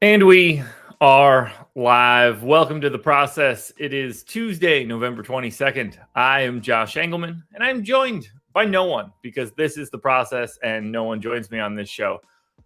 And we are live. Welcome to the process. It is Tuesday, November 22nd. I am Josh Engleman, and I'm joined by no one because this is the process and no one joins me on this show.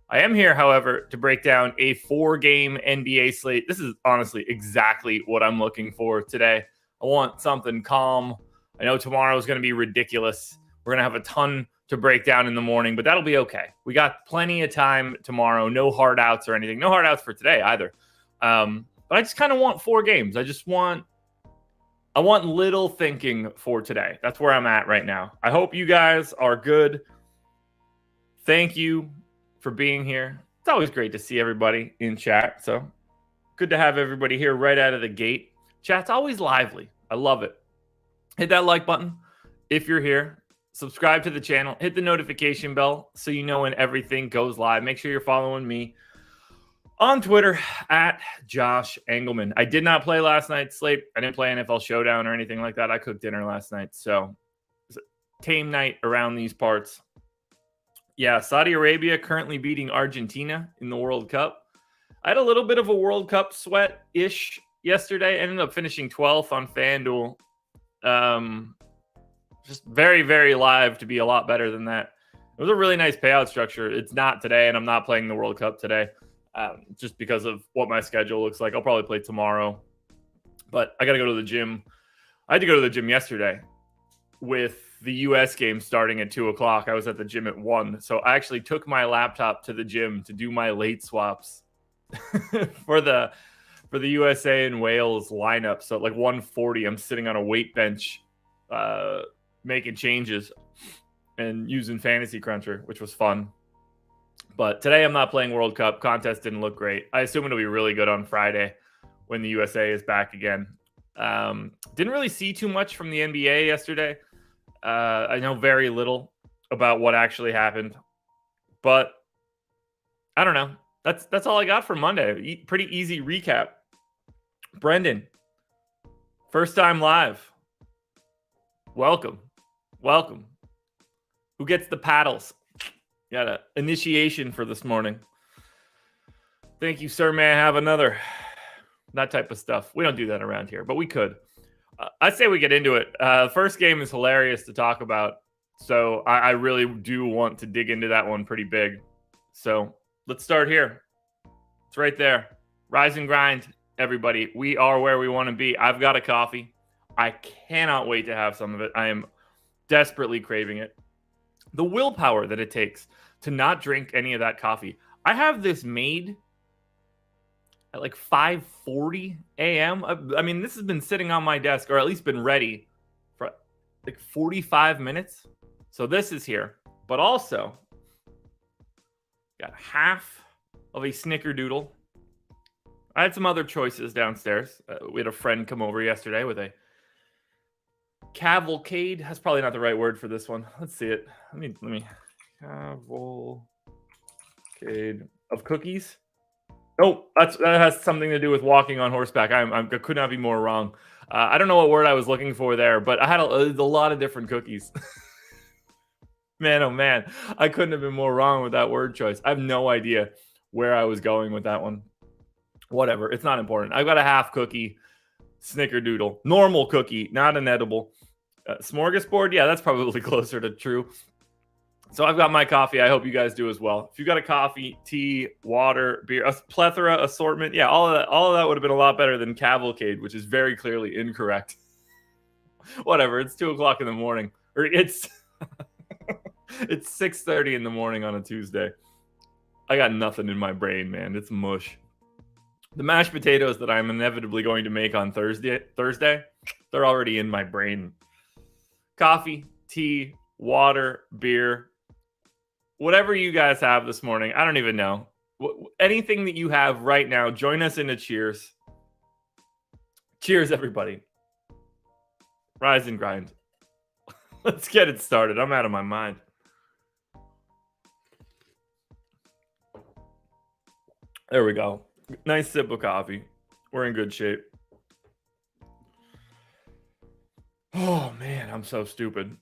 I am here, however, to break down a 4-game NBA slate. This is honestly exactly what I'm looking for today. I want something calm. I know tomorrow is going to be ridiculous. We're going to have a ton to break down in the morning, but that'll be okay. We got plenty of time tomorrow. No hard outs or anything. No hard outs for today either. But I just kind of want 4 games. I want little thinking for today. That's where I'm at right now. I hope you guys are good. Thank you for being here. It's always great to see everybody in chat. So good to have everybody here right out of the gate. Chat's always lively. I love it. Hit that like button if you're here. Subscribe to the channel. Hit the notification bell so you know when everything goes live. Make sure you're following me on Twitter at Josh Engleman. I did not play last night's slate. I didn't play NFL Showdown or anything like that. I cooked dinner last night. So it's a tame night around these parts. Yeah, Saudi Arabia currently beating Argentina in the World Cup. I had a little bit of a World Cup sweat-ish yesterday. I ended up finishing 12th on FanDuel. Just very, very live to be a lot better than that. It was a really nice payout structure. It's not today, and I'm not playing the World Cup today just because of what my schedule looks like. I'll probably play tomorrow, but I got to go to the gym. I had to go to the gym yesterday with the U.S. game starting at 2 o'clock. I was at the gym at 1, so I actually took my laptop to the gym to do my late swaps for the USA and Wales lineup. So at like 1:40, I'm sitting on a weight bench making changes and using Fantasy Cruncher, which was fun. But today I'm not playing World Cup. Contest didn't look great. I assume it'll be really good on Friday when the USA is back again. Didn't really see too much from the NBA yesterday. I know very little about what actually happened, but I don't know. That's all I got for Monday. Pretty easy recap. Brendan, first time live. Welcome. Who gets the paddles? Got an initiation for this morning. Thank you, sir. May I have another? That type of stuff. We don't do that around here, but we could. I say we get into it. First game is hilarious to talk about, so I really do want to dig into that one pretty big. So let's start here. It's right there. Rise and grind, everybody. We are where we want to be. I've got a coffee. I cannot wait to have some of it. I am desperately craving it. The willpower that it takes to not drink any of that coffee. I have this made at like 5:40 a.m. I mean, this has been sitting on my desk, or at least been ready for like 45 minutes. So this is here. But also, got half of a snickerdoodle. I had some other choices downstairs. We had a friend come over yesterday with a cavalcade. That's probably not the right word for this one. Let's see it. Let me. Cavalcade of cookies. Oh, that has something to do with walking on horseback. I could not be more wrong. I don't know what word I was looking for there, but I had a lot of different cookies. Man, oh man, I couldn't have been more wrong with that word choice. I have no idea where I was going with that one. Whatever, it's not important. I've got a half cookie snickerdoodle, normal cookie, not an edible. Smorgasbord, yeah, that's probably closer to true. So I've got my coffee. I hope you guys do as well. If you got a coffee, tea, water, beer, a plethora assortment, yeah, all of that would have been a lot better than cavalcade, which is very clearly incorrect. Whatever, it's 2 o'clock in the morning, or it's it's 6:30 in the morning on a Tuesday. I got nothing in my brain, man. It's mush. The mashed potatoes that I'm inevitably going to make on Thursday, they're already in my brain. Coffee, tea, water, beer, whatever you guys have this morning. I don't even know. Anything that you have right now, join us in a cheers. Cheers, everybody. Rise and grind. Let's get it started. I'm out of my mind. There we go. Nice sip of coffee. We're in good shape. Oh, man, I'm so stupid.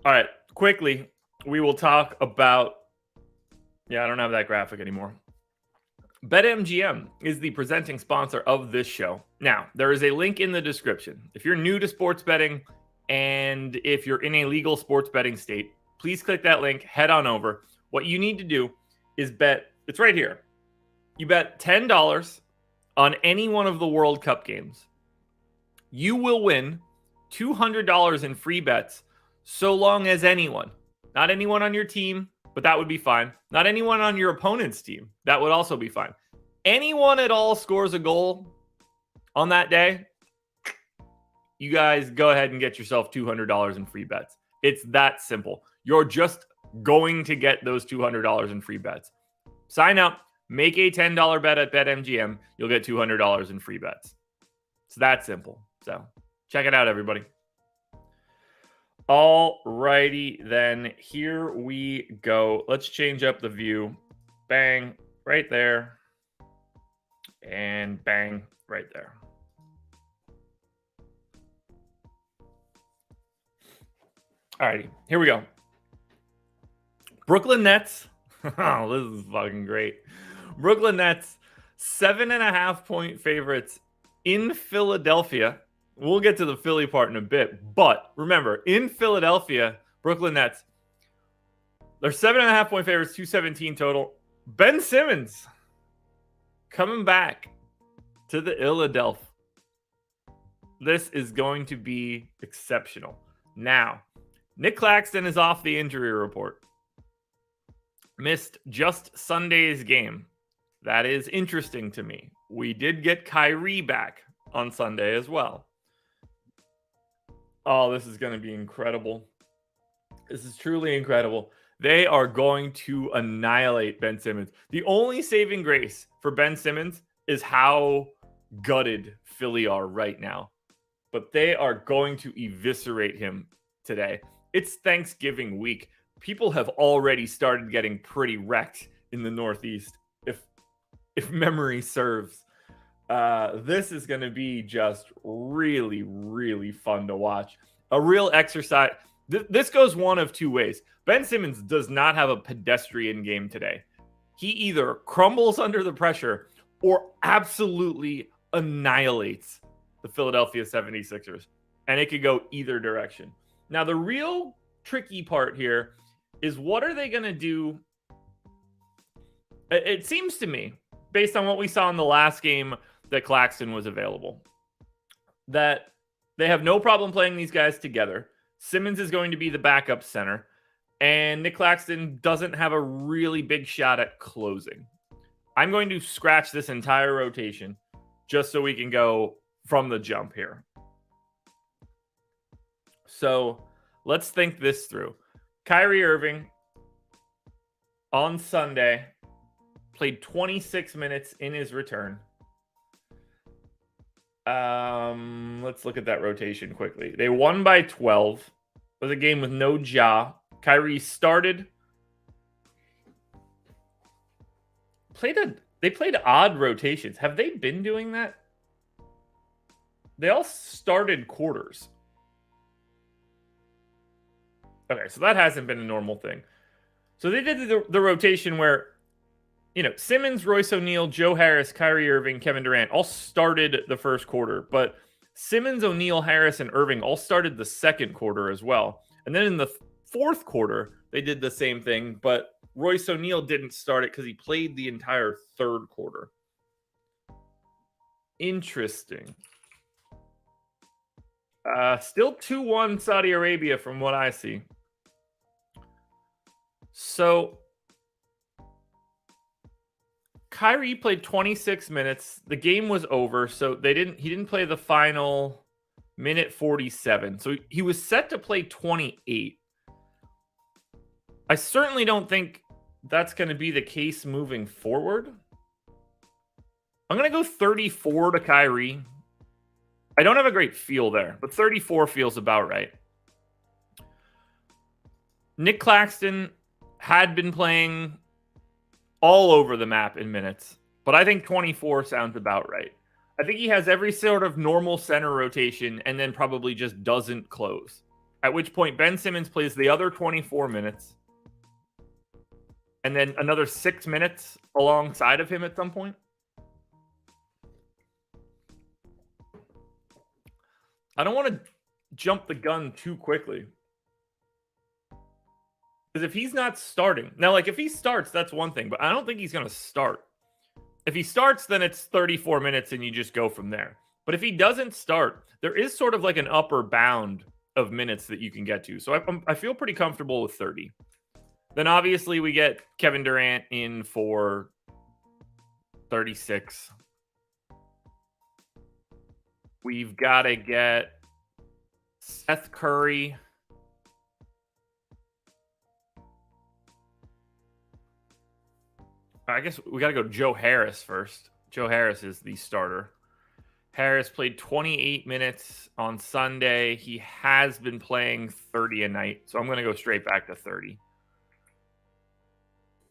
All right, quickly, we will talk about... Yeah, I don't have that graphic anymore. BetMGM is the presenting sponsor of this show. Now, there is a link in the description. If you're new to sports betting and if you're in a legal sports betting state, please click that link, head on over. What you need to do is bet, it's right here. You bet $10 on any one of the World Cup games. You will win $200 in free bets so long as anyone, not anyone on your team, but that would be fine. Not anyone on your opponent's team. That would also be fine. Anyone at all scores a goal on that day, you guys go ahead and get yourself $200 in free bets. It's that simple. You're just going to get those $200 in free bets. Sign up, make a $10 bet at BetMGM. You'll get $200 in free bets. It's that simple. So check it out, everybody. All righty, then here we go. Let's change up the view. Bang, right there. And bang, right there. All righty, here we go. Brooklyn Nets. Oh, this is fucking great. Brooklyn Nets, 7.5-point favorites in Philadelphia. We'll get to the Philly part in a bit. But remember, in Philadelphia, Brooklyn Nets, they're 7.5-point favorites, 217 total. Ben Simmons coming back to the Philadelphia. This is going to be exceptional. Now, Nick Claxton is off the injury report. Missed just Sunday's game. That is interesting to me. We did get Kyrie back on Sunday as well. Oh, this is going to be incredible. This is truly incredible. They are going to annihilate Ben Simmons. The only saving grace for Ben Simmons is how gutted Philly are right now. But they are going to eviscerate him today. It's Thanksgiving week. People have already started getting pretty wrecked in the Northeast, if memory serves. This is going to be just really, really fun to watch. A real exercise. This goes one of two ways. Ben Simmons does not have a pedestrian game today. He either crumbles under the pressure or absolutely annihilates the Philadelphia 76ers. And it could go either direction. Now, the real tricky part here is what are they going to do? It seems to me, based on what we saw in the last game that Claxton was available, that they have no problem playing these guys together. Simmons is going to be the backup center, and Nick Claxton doesn't have a really big shot at closing. I'm going to scratch this entire rotation just so we can go from the jump here. So let's think this through. Kyrie Irving on Sunday played 26 minutes in his return. Let's look at that rotation quickly. They won by 12. It was a game with no Ja. Kyrie started. They played odd rotations. Have they been doing that? They all started quarters. Okay, so that hasn't been a normal thing. So they did the rotation where, Simmons, Royce O'Neal, Joe Harris, Kyrie Irving, Kevin Durant all started the first quarter. But Simmons, O'Neal, Harris, and Irving all started the second quarter as well. And then in the fourth quarter, they did the same thing. But Royce O'Neal didn't start it because he played the entire third quarter. Interesting. Still 2-1 Saudi Arabia from what I see. So Kyrie played 26 minutes. The game was over, so he didn't play the final minute 47. So he was set to play 28. I certainly don't think that's going to be the case moving forward. I'm going to go 34 to Kyrie. I don't have a great feel there, but 34 feels about right. Nick Claxton had been playing all over the map in minutes, but I think 24 sounds about right. I think he has every sort of normal center rotation and then probably just doesn't close. At which point Ben Simmons plays the other 24 minutes. and then another 6 minutes alongside of him at some point. I don't want to jump the gun too quickly. Because if he's not starting, now, like if he starts, that's one thing, but I don't think he's going to start. If he starts, then it's 34 minutes and you just go from there. But if he doesn't start, there is sort of like an upper bound of minutes that you can get to. So I feel pretty comfortable with 30. Then obviously we get Kevin Durant in for 36. We've got to get Seth Curry. I guess we got to go Joe Harris first. Joe Harris is the starter. Harris played 28 minutes on Sunday. He has been playing 30 a night, so I'm going to go straight back to 30.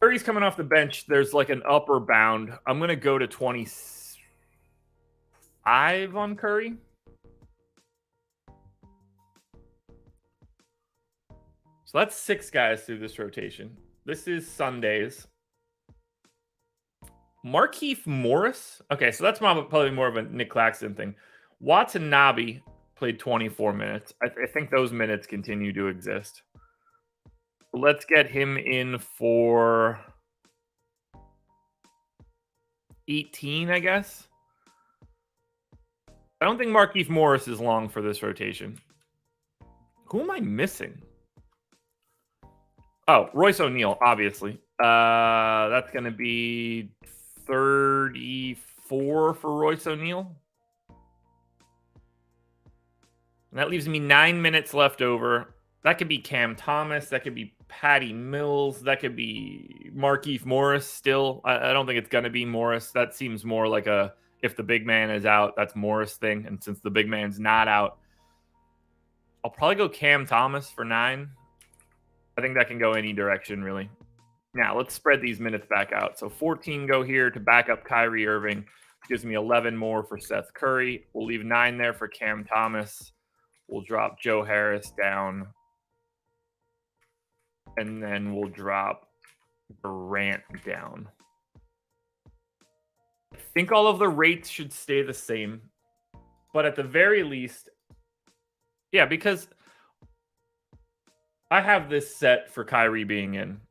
Curry's coming off the bench. There's like an upper bound. I'm going to go to 25 on Curry. So that's 6 guys through this rotation. This is Sundays. Markieff Morris. Okay, so that's probably more of a Nick Claxton thing. Watanabe played 24 minutes. I think those minutes continue to exist. Let's get him in for 18, I guess. I don't think Markieff Morris is long for this rotation. Who am I missing? Oh, Royce O'Neal, obviously. That's going to be 34 for Royce O'Neal. And that leaves me 9 minutes left over. That could be Cam Thomas. That could be Patty Mills. That could be Markieff Morris still. I don't think it's going to be Morris. That seems more like a, if the big man is out, that's Morris thing. And since the big man's not out, I'll probably go Cam Thomas for 9. I think that can go any direction, really. Now, let's spread these minutes back out. So 14 go here to back up Kyrie Irving. Gives me 11 more for Seth Curry. We'll leave 9 there for Cam Thomas. We'll drop Joe Harris down. And then we'll drop Durant down. I think all of the rates should stay the same. But at the very least, yeah, because I have this set for Kyrie being in.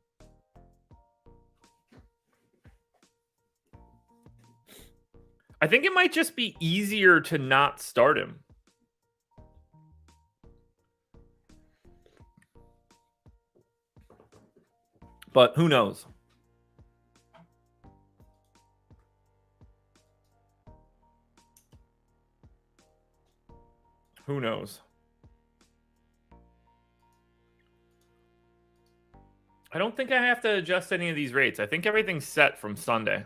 I think it might just be easier to not start him. But who knows? Who knows? I don't think I have to adjust any of these rates. I think everything's set from Sunday.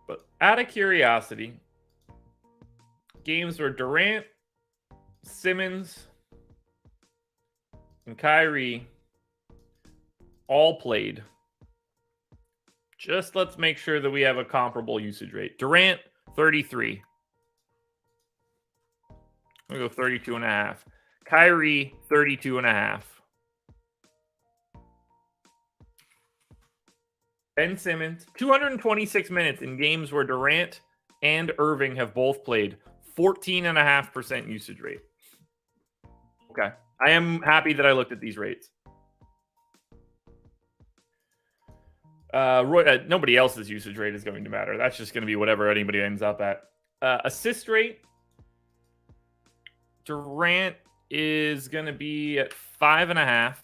But out of curiosity, games where Durant, Simmons, and Kyrie all played. Just let's make sure that we have a comparable usage rate. Durant, 33. I'm going to go 32.5. Kyrie, 32.5. Ben Simmons, 226 minutes in games where Durant and Irving have both played. 14.5% usage rate. Okay. I am happy that I looked at these rates. Nobody else's usage rate is going to matter. That's just going to be whatever anybody ends up at. Assist rate. Durant is going to be at 5.5.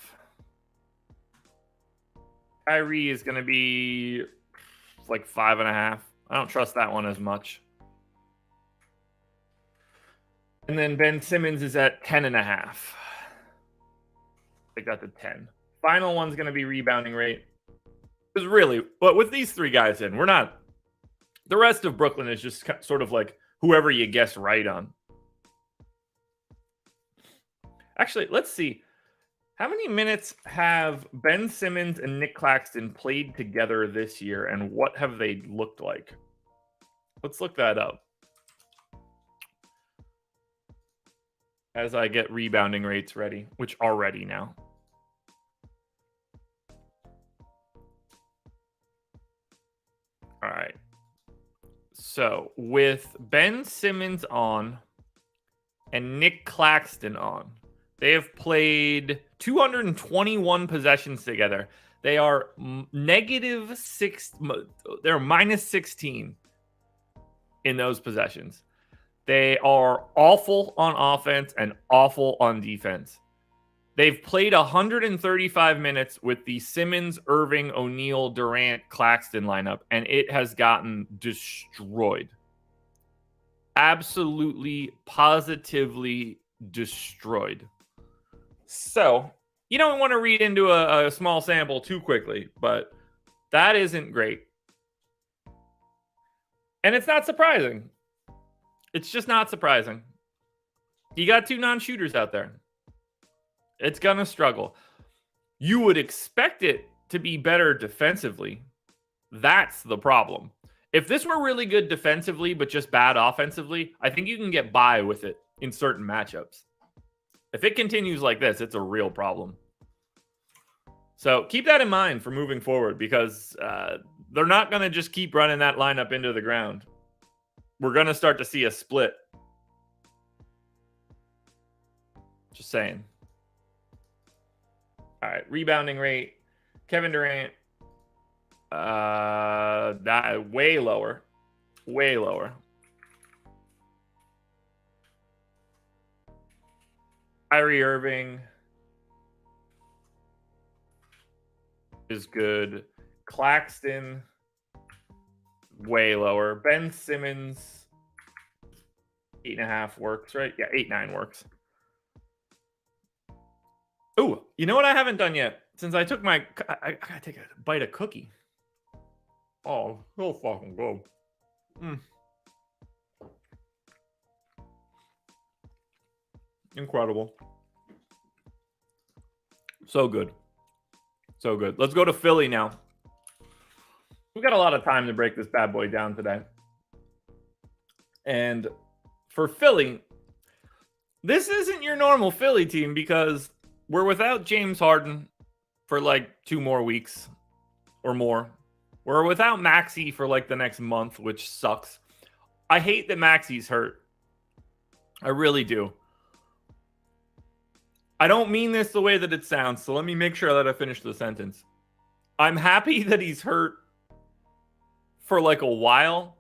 Kyrie is going to be like 5.5. I don't trust that one as much. And then Ben Simmons is at 10.5. Take that to 10. Final one's going to be rebounding rate. Because really, but with these 3 guys in, we're not. The rest of Brooklyn is just sort of like whoever you guess right on. Actually, let's see. How many minutes have Ben Simmons and Nick Claxton played together this year, and what have they looked like? Let's look that up. As I get rebounding rates ready, which are ready now. So with Ben Simmons on and Nick Claxton on, they have played 221 possessions together. They are they're minus 16 in those possessions. They are awful on offense and awful on defense. They've played 135 minutes with the Simmons, Irving, O'Neal, Durant, Claxton lineup, and it has gotten destroyed. Absolutely, positively destroyed. So, you don't want to read into a small sample too quickly, but that isn't great. And it's not surprising. It's just not surprising. You got two non-shooters out there. It's going to struggle. You would expect it to be better defensively. That's the problem. If this were really good defensively, but just bad offensively, I think you can get by with it in certain matchups. If it continues like this, it's a real problem. So keep that in mind for moving forward, because they're not going to just keep running that lineup into the ground. We're going to start to see a split. Just saying. All right, rebounding rate. Kevin Durant, way lower. Way lower. Kyrie Irving is good. Claxton, way lower. Ben Simmons, 8.5 works, right? Yeah, 8.9 works. Oh, you know what I haven't done yet? Since I took I gotta take a bite of cookie. Oh, so fucking good. Incredible. So good. So good. Let's go to Philly now. We've got a lot of time to break this bad boy down today. And for Philly, this isn't your normal Philly team because we're without James Harden for like 2 more weeks or more. We're without Maxey for like the next month, which sucks. I hate that Maxey's hurt. I really do. I don't mean this the way that it sounds, so let me make sure that I finish the sentence. I'm happy that he's hurt for like a while,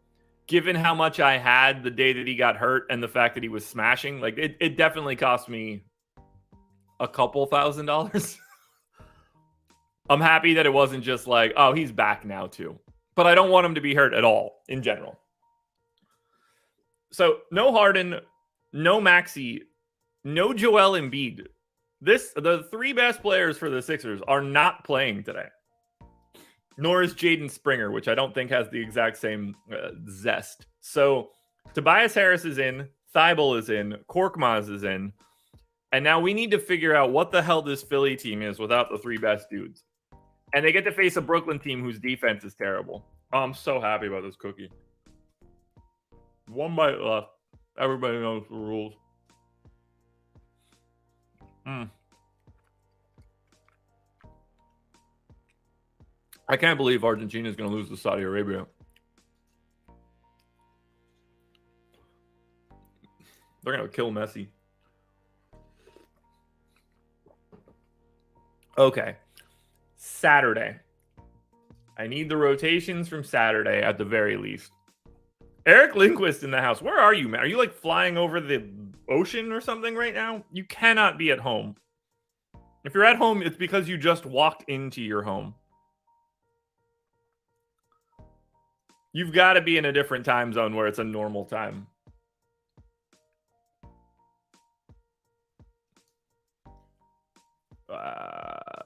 given how much I had the day that he got hurt and the fact that he was smashing. Like, it definitely cost me a couple $1,000s. I'm happy that it wasn't just like, oh, he's back now too. But I don't want him to be hurt at all in general. So no Harden, no Maxey, no Joel Embiid. The 3 best players for the Sixers are not playing today. Nor is Jaden Springer, which I don't think has the exact same zest. So Tobias Harris is in, Thibault is in, Korkmaz is in, and now we need to figure out what the hell this Philly team is without the 3 best dudes. And they get to face a Brooklyn team whose defense is terrible. Oh, I'm so happy about this cookie. 1 bite left. Everybody knows the rules. I can't believe Argentina is going to lose to Saudi Arabia. They're going to kill Messi. Okay. Saturday. I need the rotations from Saturday at the very least. Eric Lindquist in the house. Where are you, man? Are you like flying over the ocean or something right now? You cannot be at home. If you're at home, it's because you just walked into your home. You've got to be in a different time zone where it's a normal time.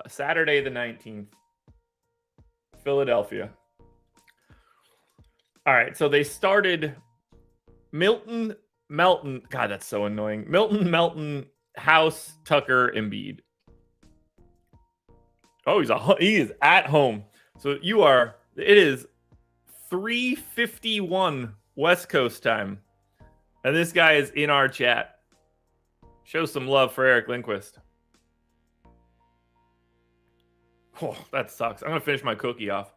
Saturday the 19th. Philadelphia. All right, so they started Melton. God, that's so annoying. Melton, House, Tucker, Embiid. Oh, he is at home. So it is 3:51 West Coast time. And this guy is in our chat. Show some love for Eric Lindquist. Oh, that sucks. I'm going to finish my cookie off.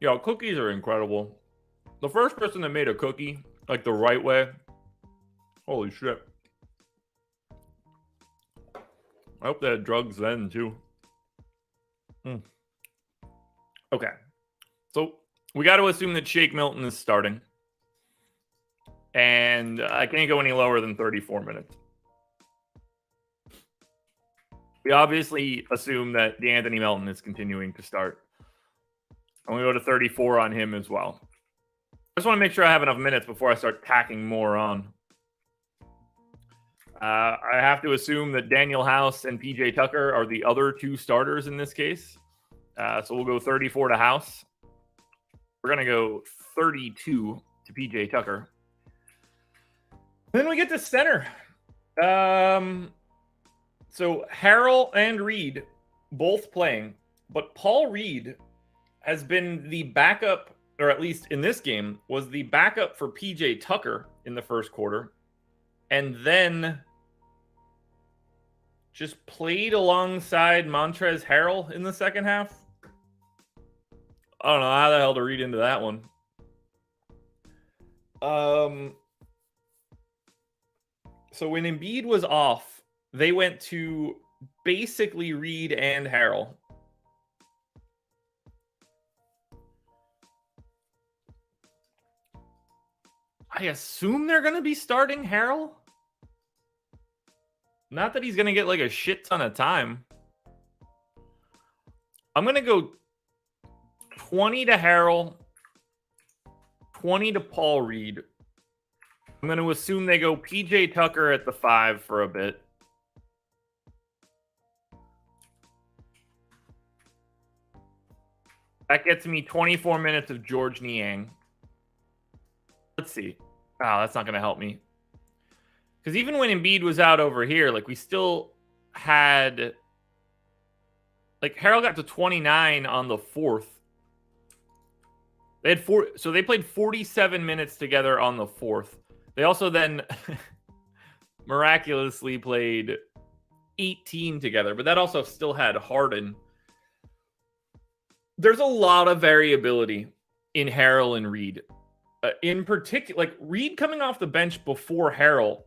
Yo, cookies are incredible. The first person that made a cookie, like the right way, holy shit. I hope they had drugs then, too. Okay. So we got to assume that Shake Milton is starting. And I can't go any lower than 34 minutes. We obviously assume that DeAnthony Melton is continuing to start. I'm going to go to 34 on him as well. I just want to make sure I have enough minutes before I start tacking more on. I have to assume that Daniel House and PJ Tucker are the other two starters in this case. So we'll go 34 to House. We're going to go 32 to PJ Tucker. Then we get to center. So Harrell and Reed both playing, but Paul Reed has been the backup, or at least in this game, was the backup for PJ Tucker in the first quarter, and then just played alongside Montrezl Harrell in the second half. I don't know how the hell to read into that one. So when Embiid was off, they went to basically Reed and Harrell. I assume they're going to be starting Harrell. Not that he's going to get like a shit ton of time. I'm going to go 20 to Harrell, 20 to Paul Reed. I'm going to assume they go PJ Tucker at the 5 for a bit. That gets me 24 minutes of George Niang. Let's see. Oh, that's not going to help me. Because even when Embiid was out over here, like we still had... Like Harrell got to 29 on the 4th. They had so they played 47 minutes together on the 4th. They also then miraculously played 18 together, but that also still had Harden. There's a lot of variability in Harrell and Reed. In particular, like Reed coming off the bench before Harrell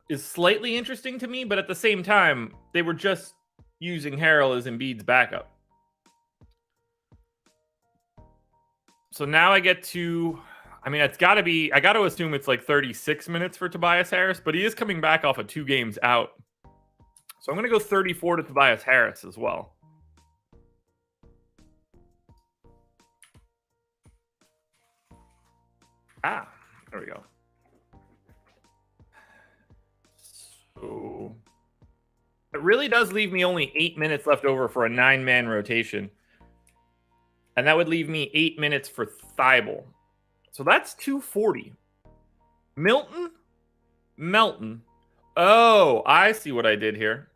is slightly interesting to me, but at the same time, they were just using Harrell as Embiid's backup. So now I get to... I mean, it's got to be... I got to assume it's like 36 minutes for Tobias Harris, but he is coming back off of 2 games out. So I'm going to go 34 to Tobias Harris as well. Ah, there we go. So it really does leave me only 8 minutes left over for a 9-man rotation. And that would leave me 8 minutes for Thibault. So that's 240. Melton. Oh, I see what I did here.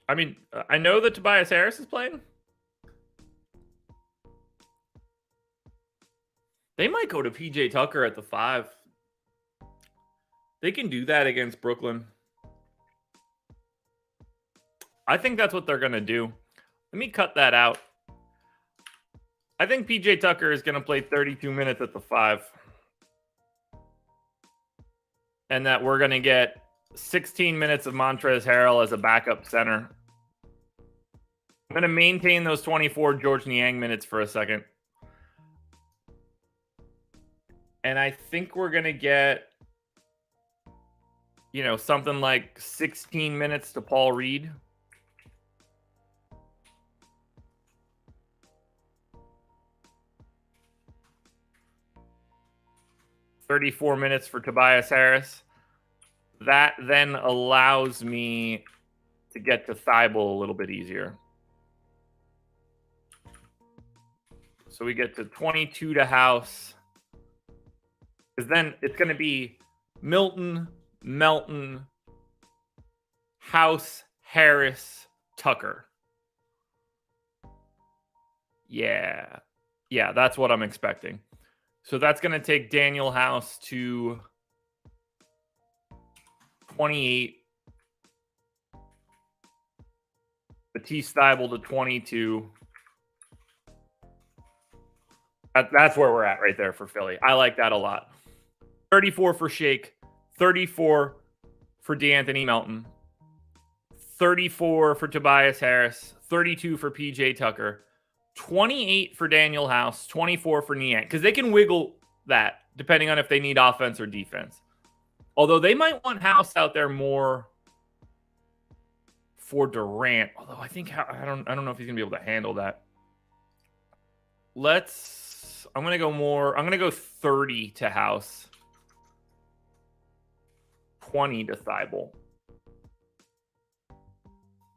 I mean, I know that Tobias Harris is playing. They might go to PJ Tucker at the 5. They can do that against Brooklyn. I think that's what they're going to do. Let me cut that out. I think PJ Tucker is going to play 32 minutes at the 5. And that we're going to get 16 minutes of Montrezl Harrell as a backup center. I'm going to maintain those 24 George Niang minutes for a second. And I think we're going to get, you know, something like 16 minutes to Paul Reed. $34 minutes for Tobias Harris. That then allows me to get to Thibault a little bit easier. So we get to 22 to House. Because then it's going to be Melton, House, Harris, Tucker. Yeah, that's what I'm expecting. So that's going to take Daniel House to 28. Matisse Thybulle to 22. That's where we're at right there for Philly. I like that a lot. 34 for Shake, 34 for DeAnthony Melton, 34 for Tobias Harris, 32 for PJ Tucker, 28 for Daniel House, 24 for Niang, because they can wiggle that depending on if they need offense or defense. Although they might want House out there more for Durant. Although I think I don't know if he's gonna be able to handle that. I'm gonna go 30 to House, 20 to Thybulle.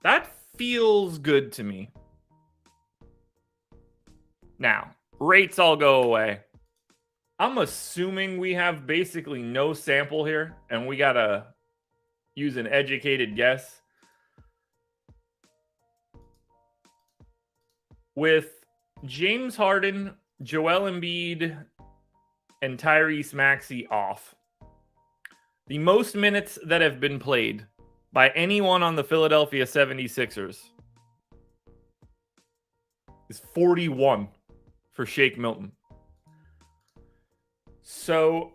That feels good to me. Now, rates all go away. I'm assuming we have basically no sample here, and we gotta use an educated guess. With James Harden, Joel Embiid, and Tyrese Maxey off, the most minutes that have been played by anyone on the Philadelphia 76ers is 41 for Shake Milton. So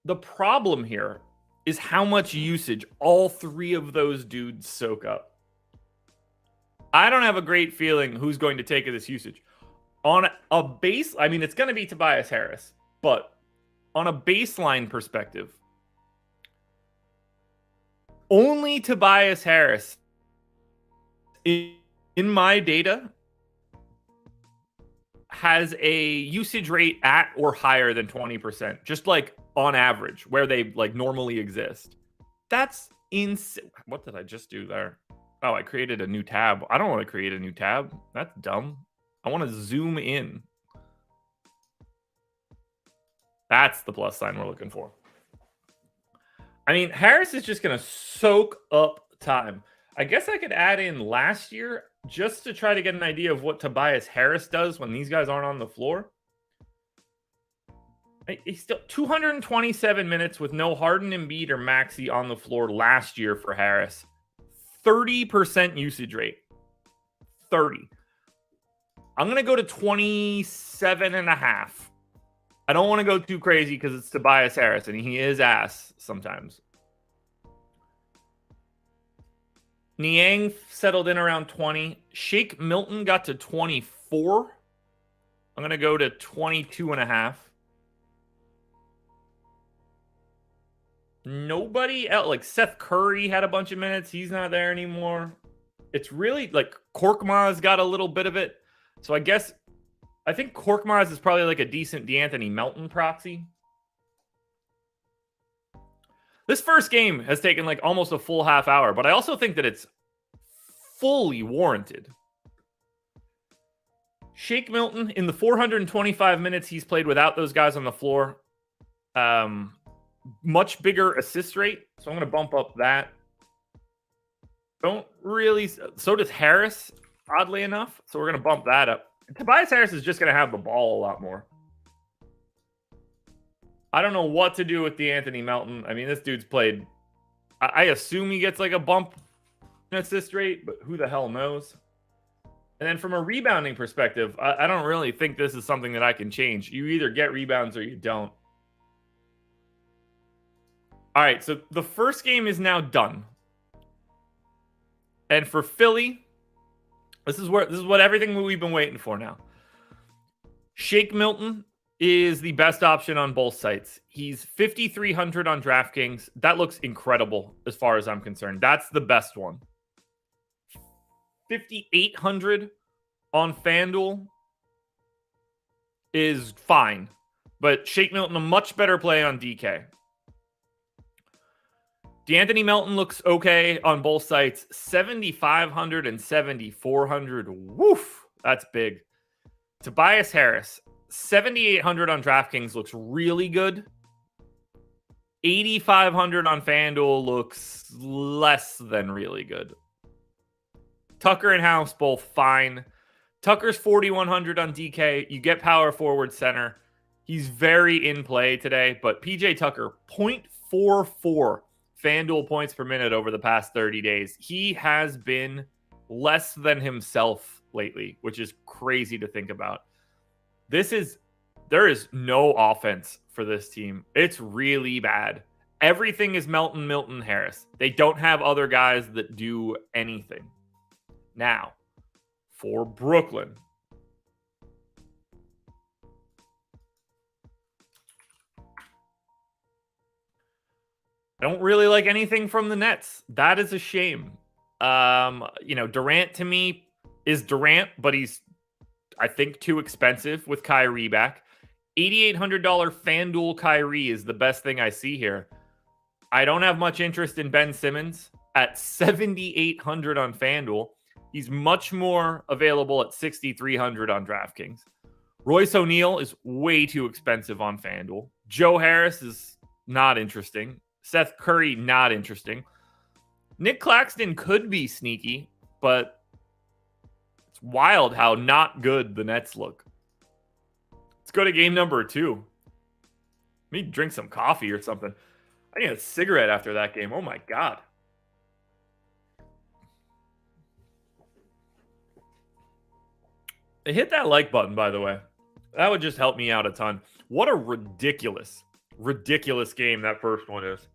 the problem here is how much usage all three of those dudes soak up. I don't have a great feeling who's going to take this usage. On a base, I mean, it's going to be Tobias Harris, but on a baseline perspective, only Tobias Harris in my data has a usage rate at or higher than 20%, just like on average, where they like normally exist. That's insane. What did I just do there? Oh, I created a new tab. I don't want to create a new tab. That's dumb. I want to zoom in. That's the plus sign we're looking for. I mean, Harris is just going to soak up time. I guess I could add in last year just to try to get an idea of what Tobias Harris does when these guys aren't on the floor. He's still 227 minutes with no Harden, Embiid, or Maxey on the floor last year for Harris. 30% usage rate. 30. I'm going to go to 27.5. I don't want to go too crazy because it's Tobias Harris, and he is ass sometimes. Niang settled in around 20. Shake Milton got to 24. I'm going to go to 22.5. Nobody else, like Seth Curry had a bunch of minutes. He's not there anymore. It's really like Korkmaz got a little bit of it. So I think Korkmaz is probably like a decent DeAnthony Melton proxy. This first game has taken like almost a full half hour, but I also think that it's fully warranted. Shake Milton, in the 425 minutes he's played without those guys on the floor, much bigger assist rate. So I'm going to bump up that. So does Harris, oddly enough. So we're going to bump that up. Tobias Harris is just going to have the ball a lot more. I don't know what to do with DeAnthony Melton. I mean, this dude's played. I assume he gets like a bump in assist rate, but who the hell knows? And then from a rebounding perspective, I don't really think this is something that I can change. You either get rebounds or you don't. All right, so the first game is now done. And for Philly, this is what everything we've been waiting for now. Shake Milton is the best option on both sites. He's 5,300 on DraftKings. That looks incredible as far as I'm concerned. That's the best one. 5,800 on FanDuel is fine. But Shake Milton, a much better play on DK. DeAnthony Melton looks okay on both sites. 7,500 and 7,400. Woof. That's big. Tobias Harris, 7,800 on DraftKings looks really good. 8,500 on FanDuel looks less than really good. Tucker and House both fine. Tucker's 4,100 on DK. You get power forward center. He's very in play today, but PJ Tucker, 0.44 FanDuel points per minute over the past 30 days. He has been less than himself lately, which is crazy to think about. There is no offense for this team. It's really bad. Everything is Milton Harris. They don't have other guys that do anything. Now, for Brooklyn, I don't really like anything from the Nets. That is a shame. Durant to me is Durant, but he's, I think, too expensive with Kyrie back. $8,800 FanDuel Kyrie is the best thing I see here. I don't have much interest in Ben Simmons at $7,800 on FanDuel. He's much more available at $6,300 on DraftKings. Royce O'Neal is way too expensive on FanDuel. Joe Harris is not interesting. Seth Curry, not interesting. Nick Claxton could be sneaky, but it's wild how not good the Nets look. Let's go to game number 2. Let me drink some coffee or something. I need a cigarette after that game. Oh my God. Hit that like button, by the way. That would just help me out a ton. What a ridiculous game that first one is.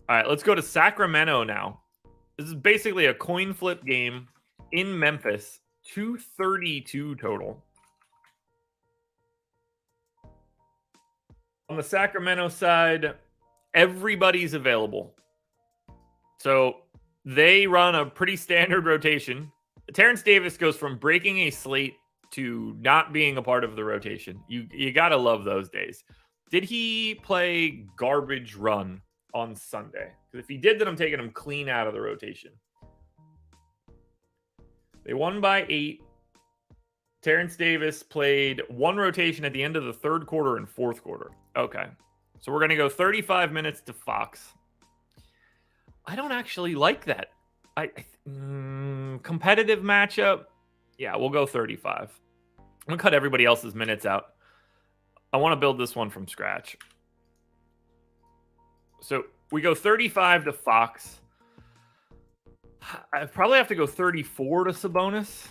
All right, let's go to Sacramento now. This is basically a coin flip game in Memphis. 232 total. On the Sacramento side, everybody's available. So they run a pretty standard rotation. Terrence Davis goes from breaking a slate to not being a part of the rotation. You got to love those days. Did he play garbage run on Sunday? Because if he did, then I'm taking him clean out of the rotation. They won by 8. Terrence Davis played one rotation at the end of the third quarter and fourth quarter. Okay. So we're going to go 35 minutes to Fox. I don't actually like that. Competitive matchup. Yeah, we'll go 35. I'm going to cut everybody else's minutes out. I want to build this one from scratch. So we go 35 to Fox. I probably have to go 34 to Sabonis.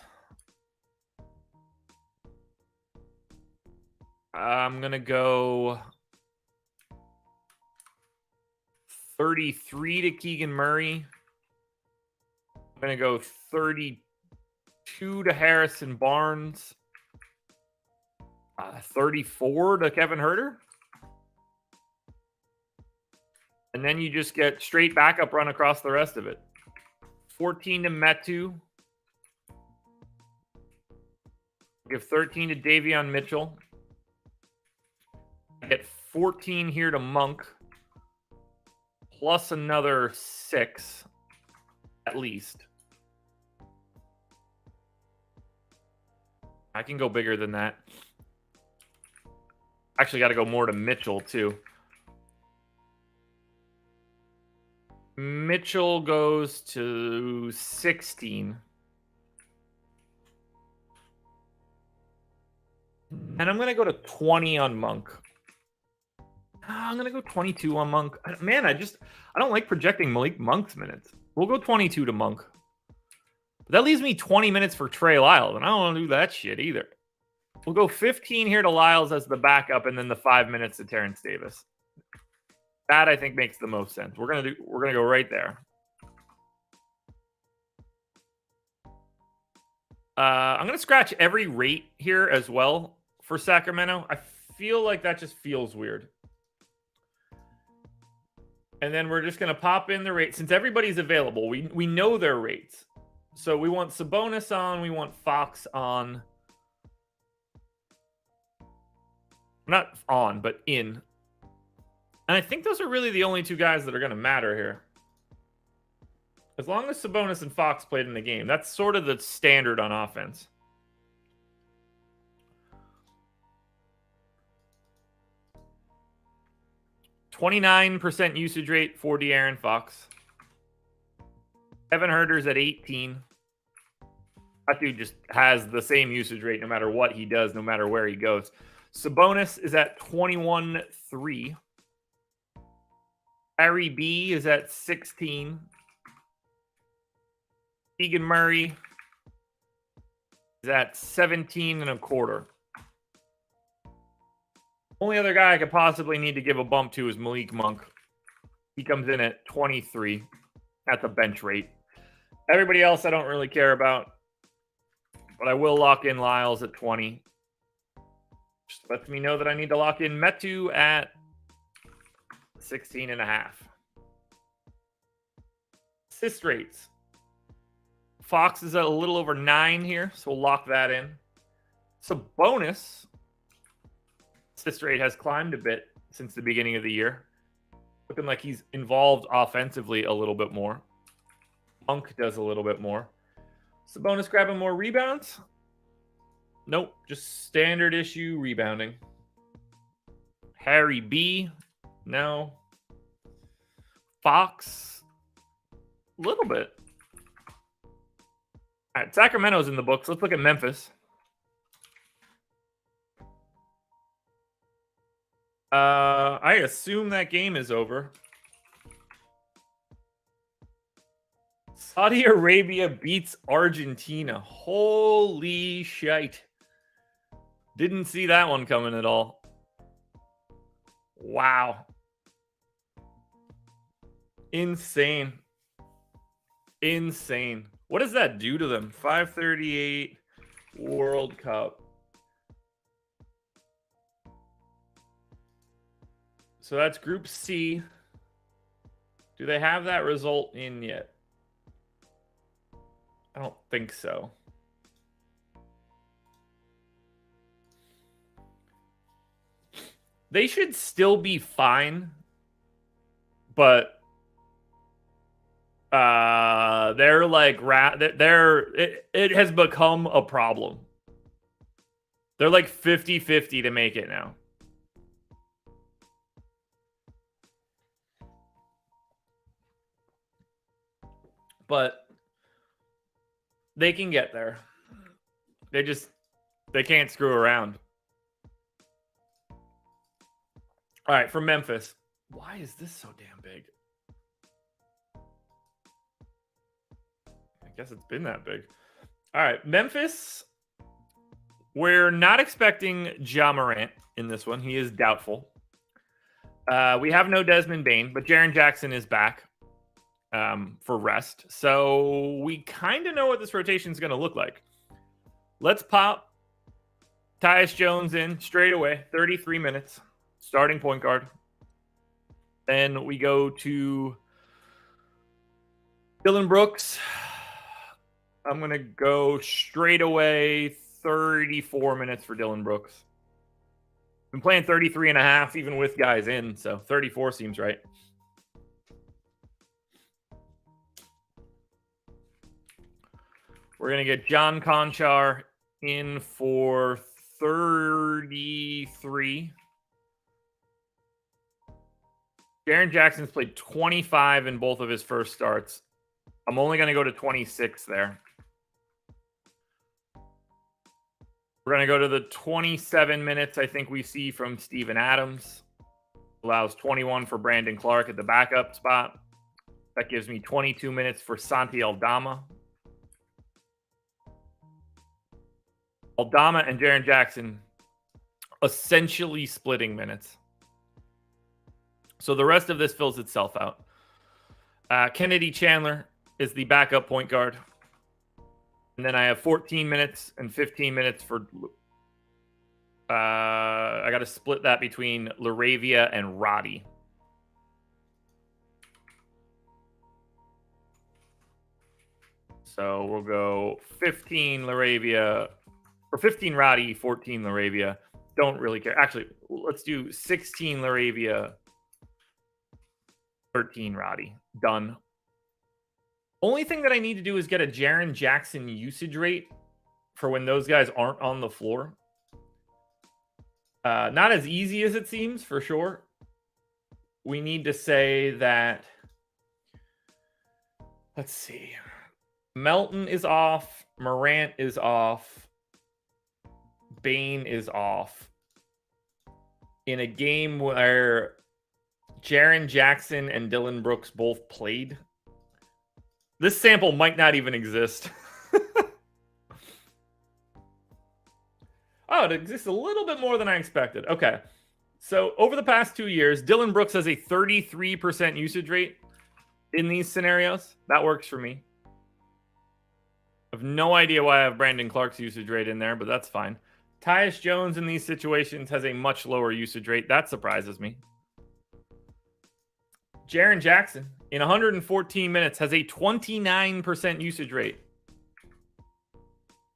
I'm going to go 33 to Keegan Murray. I'm going to go 32 to Harrison Barnes. 34 to Kevin Huerter. And then you just get straight backup run across the rest of it. 14 to Metu. Give 13 to Davion Mitchell. I get 14 here to Monk. Plus another 6. At least. I can go bigger than that. Actually got to go more to Mitchell, too. Mitchell goes to 16. And I'm going to go to 20 on Monk. I'm going to go 22 on Monk. Man, I don't like projecting Malik Monk's minutes. We'll go 22 to Monk. But that leaves me 20 minutes for Trey Lyles, and I don't want to do that shit either. We'll go 15 here to Lyles as the backup, and then the 5 minutes to Terrence Davis. That I think makes the most sense. We're gonna go right there. I'm gonna scratch every rate here as well for Sacramento. I feel like that just feels weird. And then we're just gonna pop in the rate since everybody's available. We know their rates, so we want Sabonis on. We want Fox on. Not on, but in. And I think those are really the only two guys that are going to matter here. As long as Sabonis and Fox played in the game. That's sort of the standard on offense. %29 usage rate for De'Aaron Fox. Kevin Huerter's at 18. That dude just has the same usage rate no matter what he does, no matter where he goes. Sabonis is at 21.3. Harry B is at 16. Keegan Murray is at 17 and a quarter. Only other guy I could possibly need to give a bump to is Malik Monk. He comes in at 23 at the bench rate. Everybody else I don't really care about, but I will lock in Lyles at 20. Just lets me know that I need to lock in Metu at 16 and a half. Assist rates. Fox is at a little over 9 here, so we'll lock that in. Sabonis, assist rate has climbed a bit since the beginning of the year. Looking like he's involved offensively a little bit more. Monk does a little bit more. Sabonis grabbing more rebounds? Nope, just standard issue rebounding. Harry B, no. Fox, a little bit. All right, Sacramento's in the books. Let's look at Memphis. I assume that game is over. Saudi Arabia beats Argentina. Holy shite. Didn't see that one coming at all. Wow. Insane. Insane. What does that do to them? 538 World Cup. So that's Group C. Do they have that result in yet? I don't think so. They should still be fine, but they're like it has become a problem. They're like 50-50 to make it now. But they can get there. They can't screw around. All right, for Memphis. Why is this so damn big? I guess it's been that big. All right, Memphis. We're not expecting Ja Morant in this one. He is doubtful. We have no Desmond Bane, but Jaren Jackson is back for rest. So we kind of know what this rotation is going to look like. Let's pop Tyus Jones in straight away, 33 minutes, starting point guard. Then we go to Dillon Brooks. I'm going to go straight away 34 minutes for Dillon Brooks. Been playing 33 and a half even with guys in, so 34 seems right. We're going to get John Conchar in for 33. Jaren Jackson's played 25 in both of his first starts. I'm only going to go to 26 there. We're going to go to the 27 minutes I think we see from Steven Adams. Allows 21 for Brandon Clark at the backup spot. That gives me 22 minutes for Santi Aldama. Aldama and Jaren Jackson essentially splitting minutes. So the rest of this fills itself out. Kennedy Chandler is the backup point guard. And then I have 14 minutes and 15 minutes for... I got to split that between Laravia and Roddy. So we'll go 15 Laravia... Or 15 Roddy, 14 Laravia. Don't really care. Actually, let's do 16 Laravia, 13 Roddy. Done. Only thing that I need to do is get a Jaren Jackson usage rate for when those guys aren't on the floor. Not as easy as it seems, for sure. We need to say that... Let's see. Melton is off. Morant is off. Bane is off in a game where Jaren Jackson and Dillon Brooks both played. This sample might not even exist. Oh, it exists a little bit more than I expected. Okay. So over the past 2 years, Dillon Brooks has a 33% usage rate in these scenarios. That works for me. I have no idea why I have Brandon Clark's usage rate in there, but that's fine. Tyus Jones in these situations has a much lower usage rate. That surprises me. Jaren Jackson in 114 minutes has a 29% usage rate.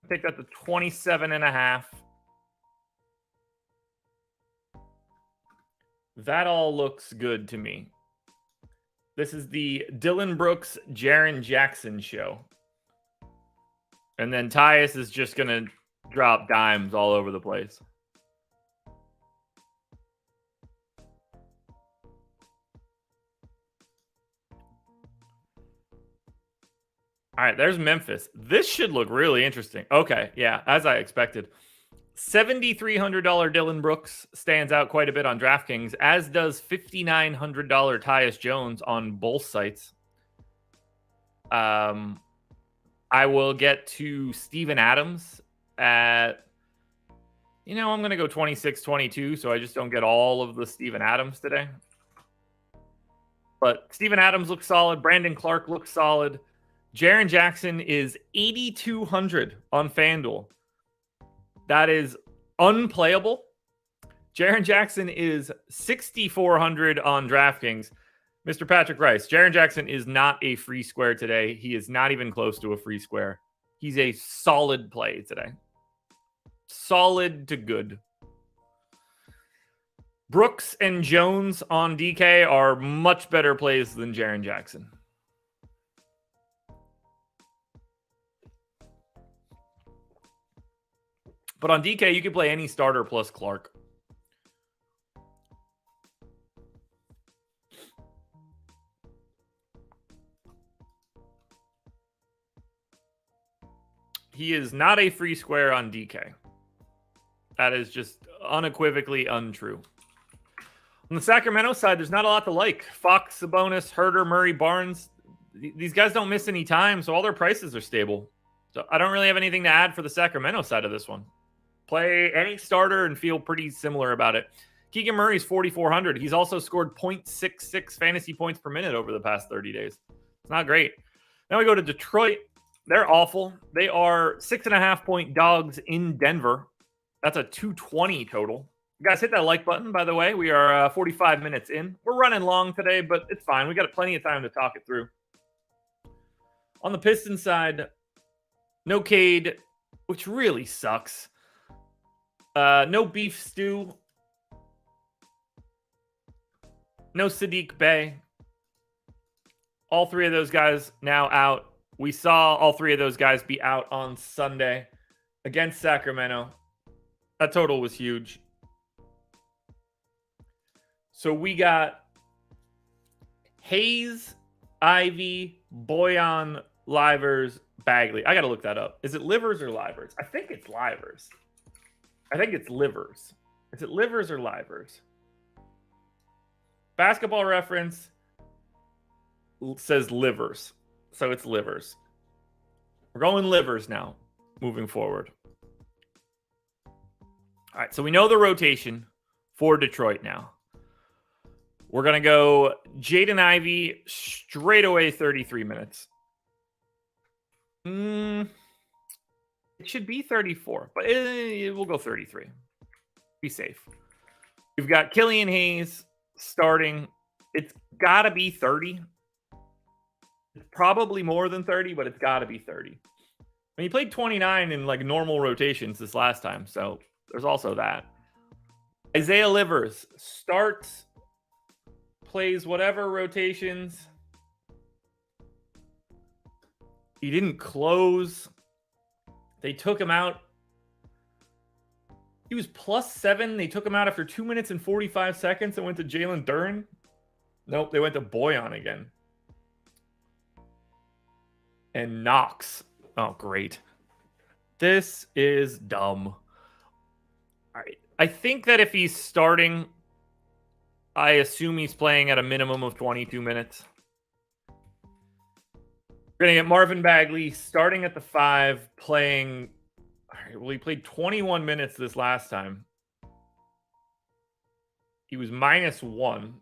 Take that to 27.5. That all looks good to me. This is the Dillon Brooks, Jaren Jackson show. And then Tyus is just going to drop dimes all over the place. All right, there's Memphis. This should look really interesting. Okay, yeah, as I expected. $7,300 Dillon Brooks stands out quite a bit on DraftKings, as does $5,900 Tyus Jones on both sites. I will get to Steven Adams at, I'm going to go 26-22, so I just don't get all of the Steven Adams today. But Steven Adams looks solid. Brandon Clark looks solid. Jaren Jackson is 8,200 on FanDuel. That is unplayable. Jaren Jackson is 6,400 on DraftKings. Mr. Patrick Rice, Jaren Jackson is not a free square today. He is not even close to a free square. He's a solid play today. Solid to good. Brooks and Jones on DK are much better plays than Jaren Jackson. But on DK, you can play any starter plus Clark. He is not a free square on DK. That is just unequivocally untrue. On the Sacramento side, there's not a lot to like. Fox, Sabonis, Herter, Murray, Barnes. These guys don't miss any time, so all their prices are stable. So I don't really have anything to add for the Sacramento side of this one. Play any starter and feel pretty similar about it. Keegan Murray's 4,400. He's also scored 0.66 fantasy points per minute over the past 30 days. It's not great. Now we go to Detroit. They're awful. They are 6.5-point dogs in Denver. That's a 220 total. You guys hit that like button, by the way. We are 45 minutes in. We're running long today, but it's fine. We got plenty of time to talk it through. On the Pistons side, no Cade, which really sucks. No Beef Stew. No Sadiq Bey. All three of those guys now out. We saw all three of those guys be out on Sunday against Sacramento. That total was huge. So we got Hayes, Ivy, Boyan, Livers, Bagley. I got to look that up. Is it Livers or Livers? I think it's Livers. I think it's Livers. Is it Livers or Livers? Basketball Reference says Livers. So it's Livers. We're going Livers now, moving forward. All right, so we know the rotation for Detroit now. We're going to go Jaden Ivey straight away 33 minutes. It should be 34, but we'll go 33. Be safe. We've got Killian Hayes starting. It's got to be 30. It's probably more than 30, but it's got to be 30. I mean, he played 29 in like normal rotations this last time, so there's also that. Isaiah Livers starts, plays whatever rotations. He didn't close. They took him out. He was +7. They took him out after 2 minutes and 45 seconds and went to Jalen Duren. Nope, they went to Boyan again. And Knox. Oh, great. This is dumb. All right. I think that if he's starting, I assume he's playing at a minimum of 22 minutes. We're going to get Marvin Bagley starting at the 5, playing. All right, well, he played 21 minutes this last time. He was -1.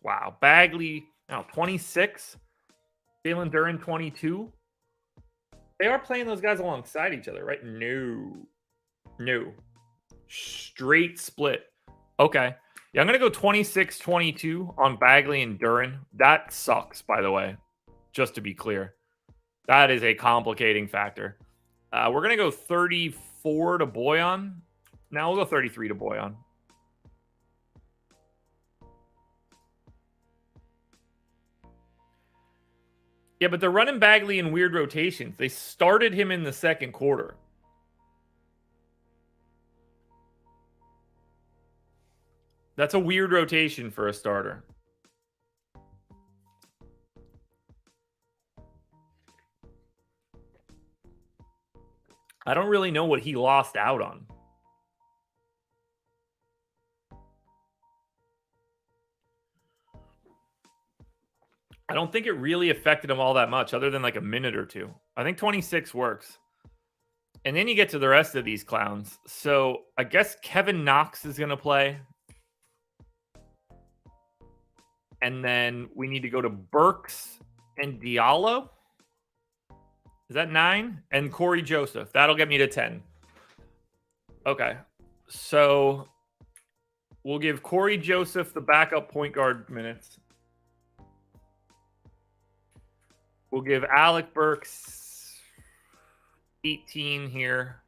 Wow. Bagley, now 26. Jalen Duren, 22. They are playing those guys alongside each other, right? No. Straight split. Okay. Yeah, I'm going to go 26-22 on Bagley and Duren. That sucks, by the way, just to be clear. That is a complicating factor. We're going to go 34 to Boyan. Now we'll go 33 to Boyan. Yeah, but they're running Bagley in weird rotations. They started him in the second quarter. That's a weird rotation for a starter. I don't really know what he lost out on. I don't think it really affected him all that much, other than like a minute or two. I think 26 works. And then you get to the rest of these clowns. So I guess Kevin Knox is going to play. And then we need to go to Burks and Diallo. Is that 9? And Corey Joseph. That'll get me to 10. Okay. So we'll give Corey Joseph the backup point guard minutes. We'll give Alec Burks 18 here.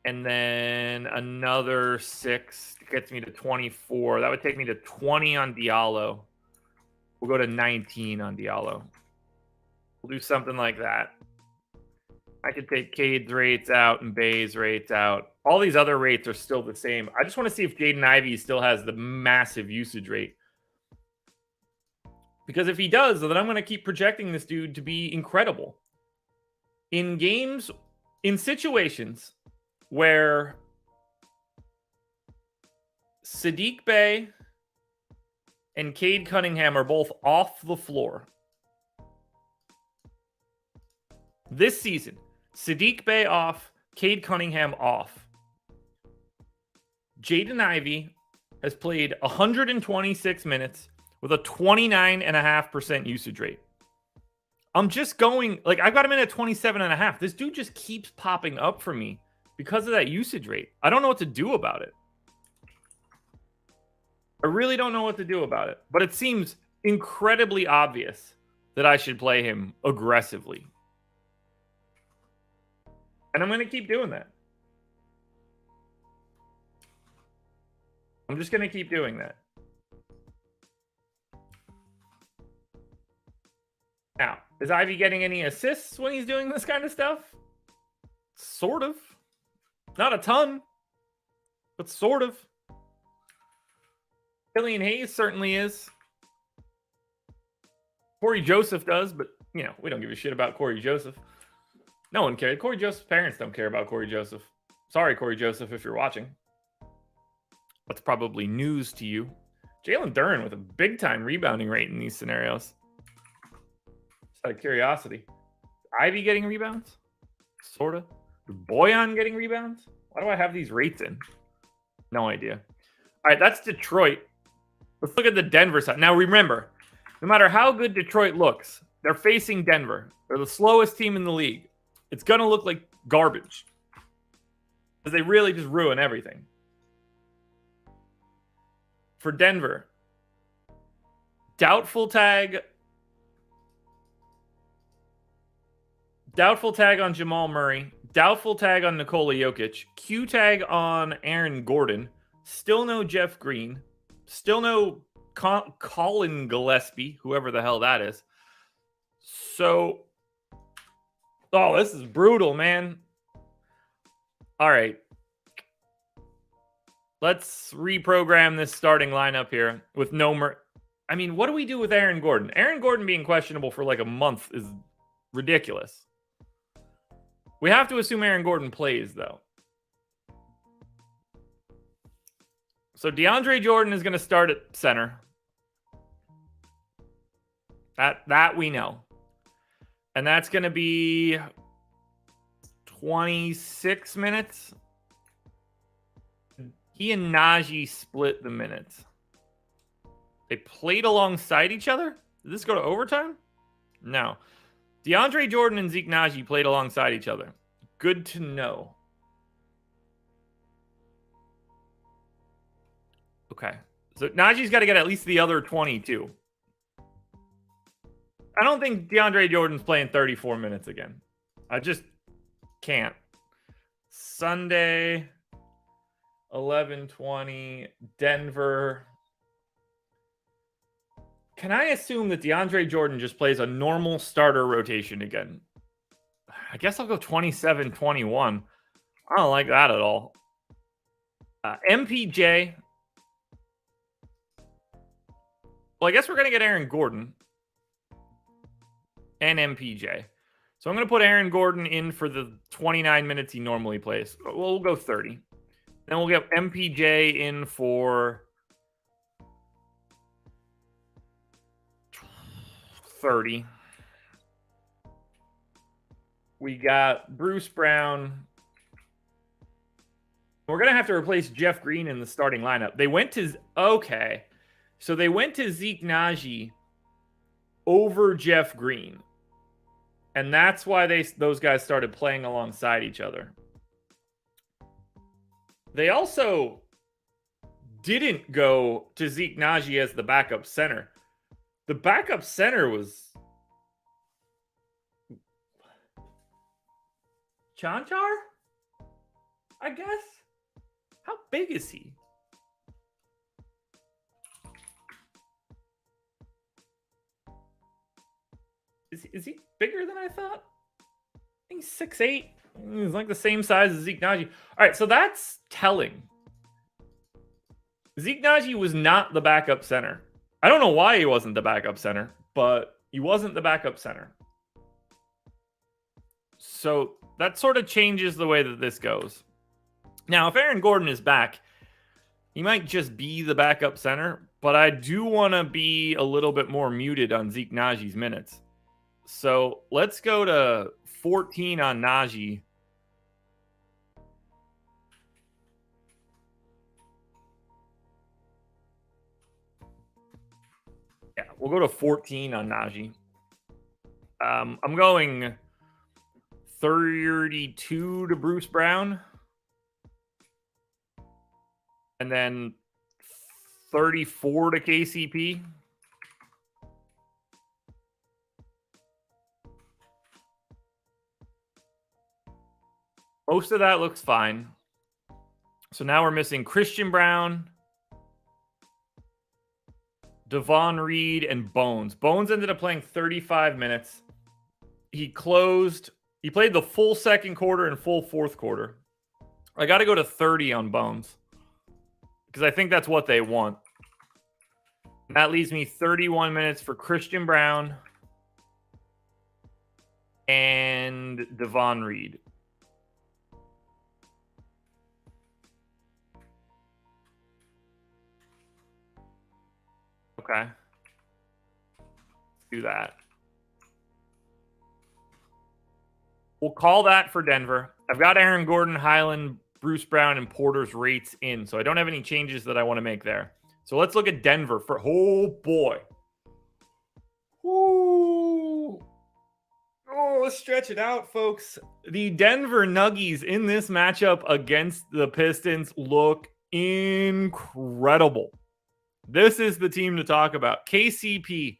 And then another 6 gets me to 24. That would take me to 20 on Diallo. We'll go to 19 on Diallo. We'll do something like that. I could take Cade's rates out and Bay's rates out. All these other rates are still the same. I just want to see if Jaden Ivey still has the massive usage rate. Because if he does, then I'm going to keep projecting this dude to be incredible. In games, in situations where Saddiq Bey and Cade Cunningham are both off the floor. This season, Saddiq Bey off, Cade Cunningham off. Jaden Ivey has played 126 minutes with a 29.5% usage rate. I'm just going, like, I've got him in at 27.5. This dude just keeps popping up for me because of that usage rate. I don't know what to do about it. I really don't know what to do about it. But it seems incredibly obvious that I should play him aggressively. And I'm going to keep doing that. I'm just going to keep doing that. Now, is Ivy getting any assists when he's doing this kind of stuff? Sort of. Not a ton, but sort of. Killian Hayes certainly is. Corey Joseph does, but, you know, we don't give a shit about Corey Joseph. No one cares. Corey Joseph's parents don't care about Corey Joseph. Sorry, Corey Joseph, if you're watching. That's probably news to you. Jalen Duren with a big-time rebounding rate in these scenarios. Just out of curiosity. Ivy getting rebounds? Sort of. Boyan getting rebounds? Why do I have these rates in? No idea. All right, that's Detroit. Let's look at the Denver side. Now, remember, no matter how good Detroit looks, they're facing Denver. They're the slowest team in the league. It's going to look like garbage. Because they really just ruin everything. For Denver, doubtful tag on Jamal Murray. Doubtful tag on Nikola Jokic. Q tag on Aaron Gordon. Still no Jeff Green. Still no Colin Gillespie, whoever the hell that is. So, oh, this is brutal, man. All right. Let's reprogram this starting lineup here with no Murray. I mean, what do we do with Aaron Gordon? Aaron Gordon being questionable for like a month is ridiculous. We have to assume Aaron Gordon plays, though. So DeAndre Jordan is going to start at center. That we know. And that's going to be 26 minutes. He and Najee split the minutes. They played alongside each other? Did this go to overtime? No. DeAndre Jordan and Zeke Najee played alongside each other. Good to know. Okay. So Najee's got to get at least the other 22. I don't think DeAndre Jordan's playing 34 minutes again. I just can't. Sunday, 11:20, Denver. Can I assume that DeAndre Jordan just plays a normal starter rotation again? I guess I'll go 27-21. I don't like that at all. MPJ. Well, I guess we're going to get Aaron Gordon and MPJ. So I'm going to put Aaron Gordon in for the 29 minutes he normally plays. We'll go 30. Then we'll get MPJ in for 30. We got Bruce Brown. We're going to have to replace Jeff Green in the starting lineup. They went to Zeke Najee over Jeff Green. And that's why those guys started playing alongside each other. They also didn't go to Zeke Najee as the backup center. The backup center was Chanchar, I guess. How big is he? Is he bigger than I thought? I think he's 6'8". He's like the same size as Zeke Najee. All right, so that's telling. Zeke Najee was not the backup center. I don't know why he wasn't the backup center, but he wasn't the backup center. So that sort of changes the way that this goes. Now, if Aaron Gordon is back, he might just be the backup center, but I do want to be a little bit more muted on Zeke Najee's minutes. So let's go to 14 on Najee. Yeah, we'll go to 14 on Najee. I'm going 32 to Bruce Brown. And then 34 to KCP. Most of that looks fine. So now we're missing Christian Brown, Devon Reed, and Bones. Bones ended up playing 35 minutes. He played the full second quarter and full fourth quarter. I got to go to 30 on Bones because I think that's what they want. And that leaves me 31 minutes for Christian Brown and Devon Reed. Okay. Let's do that. We'll call that for Denver. I've got Aaron Gordon, Highland, Bruce Brown, and Porter's rates in, so I don't have any changes that I want to make there. So let's look at Denver for, oh boy. Ooh. Oh, let's stretch it out, folks. The Denver Nuggies in this matchup against the Pistons look incredible. This is the team to talk about. KCP,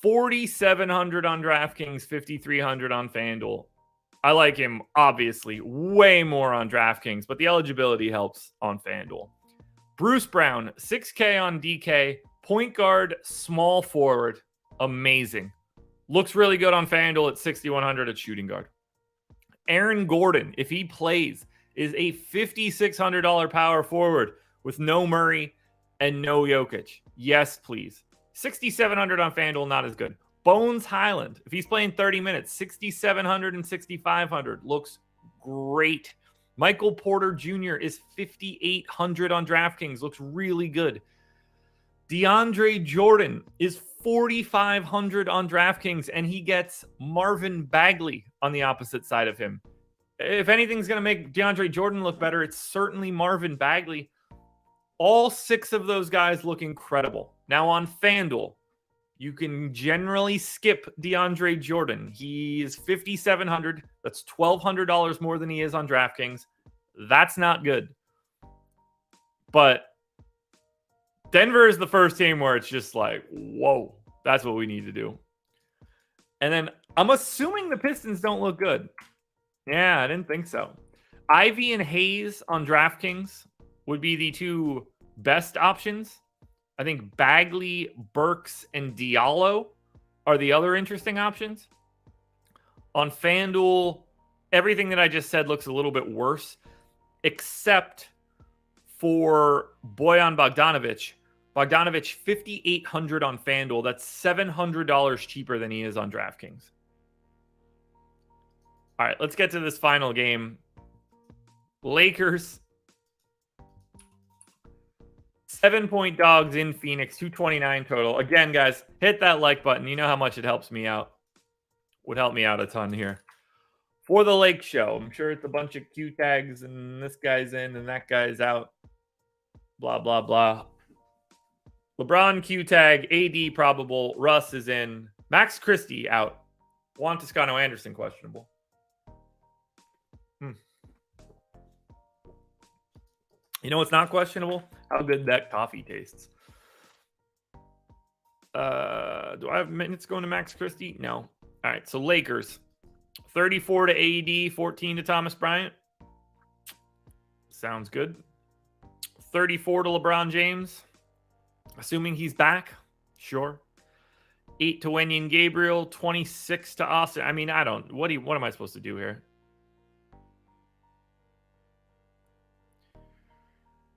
4,700 on DraftKings, 5,300 on FanDuel. I like him, obviously, way more on DraftKings, but the eligibility helps on FanDuel. Bruce Brown, 6K on DK, point guard, small forward, amazing. Looks really good on FanDuel at 6,100 at shooting guard. Aaron Gordon, if he plays, is a $5,600 power forward with no Murray and no Jokic. Yes, please. 6,700 on FanDuel, not as good. Bones Highland, if he's playing 30 minutes, 6,700 and 6,500 looks great. Michael Porter Jr. is 5,800 on DraftKings, looks really good. DeAndre Jordan is 4,500 on DraftKings, and he gets Marvin Bagley on the opposite side of him. If anything's going to make DeAndre Jordan look better, it's certainly Marvin Bagley. All 6 of those guys look incredible. Now on FanDuel, you can generally skip DeAndre Jordan. He's 5,700. That's $1,200 more than he is on DraftKings. That's not good. But Denver is the first team where it's just like, whoa, that's what we need to do. And then I'm assuming the Pistons don't look good. Yeah, I didn't think so. Ivy and Hayes on DraftKings would be the 2 best options. I think Bagley, Burks, and Diallo are the other interesting options. On FanDuel, everything that I just said looks a little bit worse, except for Bojan Bogdanovic. Bogdanovic, 5,800 on FanDuel. That's $700 cheaper than he is on DraftKings. All right, let's get to this final game. Lakers, 7-point dogs in Phoenix, 229 total. Again, guys, hit that like button. You know how much it helps me out. Would help me out a ton here. For the Lake Show, I'm sure it's a bunch of Q tags and this guy's in and that guy's out. Blah, blah, blah. LeBron Q tag, AD probable, Russ is in, Max Christie out, Juan Toscano Anderson questionable. You know what's not questionable? How good that coffee tastes. Do I have minutes going to Max Christie? No. All right, so Lakers. 34 to AD, 14 to Thomas Bryant. Sounds good. 34 to LeBron James. Assuming he's back. Sure. 8 to Wenyen Gabriel. 26 to Austin. I mean, I don't... What am I supposed to do here?